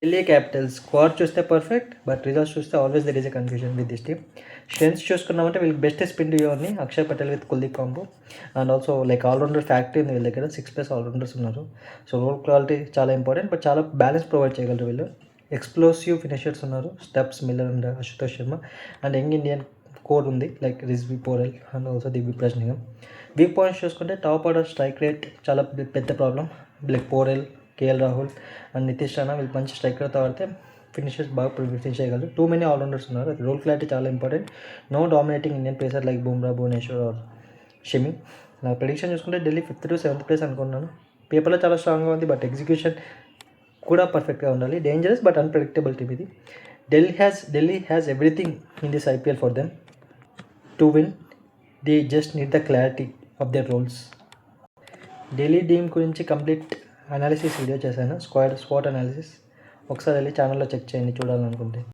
Delhi Capitals squad చూస్తే perfect, but results చూస్తే always there is a confusion with this team. Strengths చూసుకున్నామంటే వీళ్ళకి best spin duo ఉంది, Axar Patel with Kuldeep combo. And also like allrounder factory ఉంది వీళ్ళ దగ్గర, 6+ ఆల్రౌండర్స్ ఉన్నారు. సో రోల్ క్వాలిటీ చాలా ఇంపార్టెంట్, బట్ చాలా బ్యాలెన్స్ ప్రొవైడ్ చేయగలరు వీళ్ళు. ఎక్స్ప్లోసివ్ ఫినిషర్స్ ఉన్నారు, Stubbs Miller and Ashutosh Sharma. And young Indian core ఉంది like Rizvi Porel and also Divya ప్రజ్నిగం. Week points చూసుకుంటే టాప్ ఆర్డర్ స్ట్రైక్ రేట్ చాలా పెద్ద problem. Like Porel, KL Rahul and Nitish Rana వీళ్ళు మంచి స్ట్రైకర్తో ఆడితే ఫినిషర్స్ బాగా ఫినిష్ చేయగలరు. టూ మెనీ ఆల్రౌండర్స్ ఉన్నారు, రోల్ క్లారిటీ చాలా important. No dominating Indian pacer like Bumrah, Bhuvneshwar or Shami. నా ప్రెడిక్షన్ చూసుకుంటే Delhi 5th to 7th place అనుకున్నాను. పేపర్లో చాలా స్ట్రాంగ్గా ఉంది, బట్ ఎగ్జిక్యూషన్ కూడా పర్ఫెక్ట్గా ఉండాలి. డేంజరస్ బట్ అన్ప్రెడిక్టబుల్ టీమ్ ఇది. Delhi has everything in this IPL for them to win. They just need the clarity of their roles. Delhi team గురించి కంప్లీట్ అనాలిసిస్ వీడియో చేశాను, స్క్వాడ్ అనాలిసిస్. ఒకసారి వెళ్ళి ఛానల్లో చెక్ చేయండి చూడాలనుకుంటే.